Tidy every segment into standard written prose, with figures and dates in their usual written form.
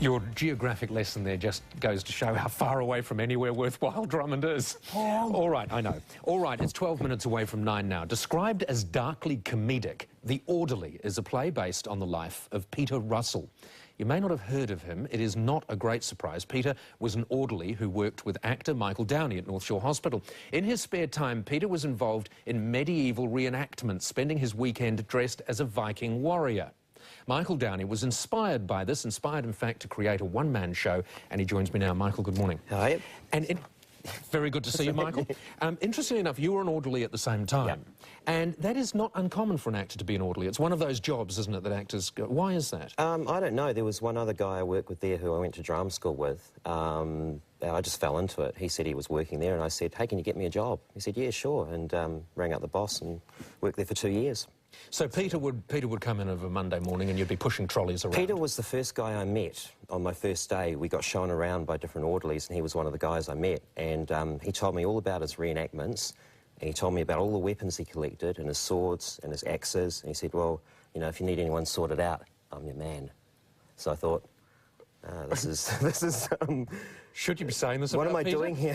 Your geographic lesson there just goes to show how far away from anywhere worthwhile Drummond is. All right, I know. All right, it's 12 minutes away from 9 now. Described as darkly comedic, The Orderly is a play based on the life of Peter Russell. You may not have heard of him. It is not a great surprise. Peter was an orderly who worked with actor Michael Downey at North Shore Hospital. In his spare time, Peter was involved in medieval reenactments, spending his weekend dressed as a Viking warrior. Michael Downey was inspired by this, inspired, in fact, to create a one-man show, and he joins me now. Michael, good morning. Hi. Very good to see you, Michael. Interestingly enough, you were an orderly at the same time, yep. And that is not uncommon for an actor to be an orderly. It's one of those jobs, isn't it, that actors go... Why is that? I don't know. There was one other guy I worked with there who I went to drama school with. I just fell into it. He said he was working there, and I said, hey, can you get me a job? He said, yeah, sure, and rang up the boss and worked there for 2 years. So Peter would come in of a Monday morning and you'd be pushing trolleys around? Peter was the first guy I met on my first day. We got shown around by different orderlies, and he was one of the guys I met. And he told me all about his reenactments, and he told me about all the weapons he collected, and his swords and his axes. And he said, well, you know, if you need anyone sorted out, I'm your man. So I thought, this is... Should you be saying this what about am I Peter? doing here?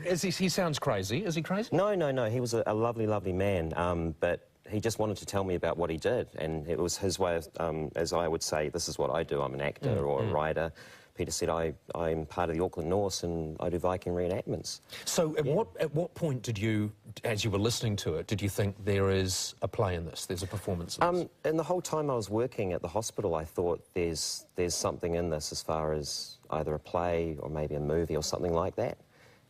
He sounds crazy. Is he crazy? No. He was a lovely, lovely man, but he just wanted to tell me about what he did, and it was his way of, as I would say, this is what I do, I'm an actor or a writer. Peter said, I'm part of the Auckland Norse and I do Viking reenactments. So at what point did you, as you were listening to it, did you think there is a play in this, there's a performance in this? And the whole time I was working at the hospital, I thought there's something in this as far as either a play or maybe a movie or something like that.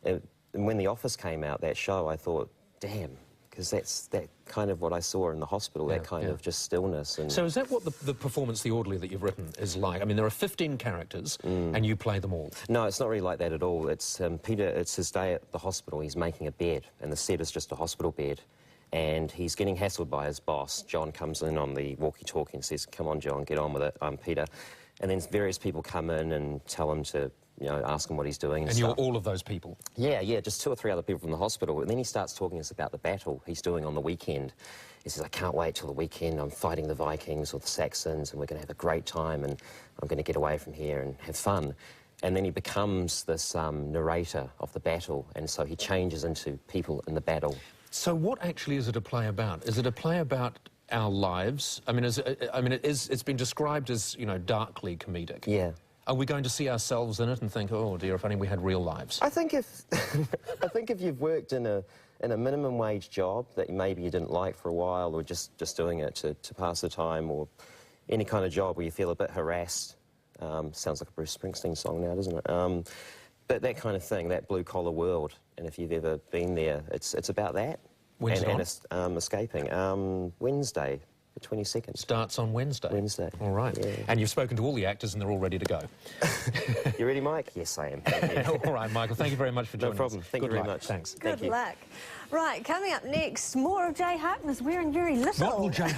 And when The Office came out, that show, I thought, damn, because that's kind of what I saw in the hospital, that kind of just stillness. And so is that what the performance, The Orderly, that you've written is like? I mean, there are 15 characters, and you play them all. No, it's not really like that at all. It's Peter, it's his day at the hospital. He's making a bed, and the set is just a hospital bed. And he's getting hassled by his boss. John comes in on the walkie-talkie and says, come on, John, get on with it, I'm Peter. And then various people come in and tell him to, you know, ask him what he's doing and you're stuff. all of those people? Yeah, just 2 or 3 other people from the hospital. And then he starts talking to us about the battle he's doing on the weekend. He says, I can't wait till the weekend. I'm fighting the Vikings or the Saxons, and we're going to have a great time, and I'm going to get away from here and have fun. And then he becomes this narrator of the battle, and so he changes into people in the battle. So what actually is it a play about? Is it a play about our lives? I mean, it's been described as, you know, darkly comedic. Yeah. Are we going to see ourselves in it and think, oh dear, if only we had real lives? I think if if you've worked in a minimum wage job that maybe you didn't like for a while, or just doing it to pass the time, or any kind of job where you feel a bit harassed, sounds like a Bruce Springsteen song now, doesn't it? But that kind of thing, that blue-collar world, and if you've ever been there, it's about that. When's it and escaping. Wednesday, the 22nd. Starts on Wednesday? Wednesday. All right. Yeah. And you've spoken to all the actors and they're all ready to go? You ready, Mike? Yes, I am. Thank you. All right, Michael, thank you very much for joining us. No problem. Thank you very much. Thanks. Good luck. Right, coming up next, more of Jay Harkness wearing very little. What will Jay...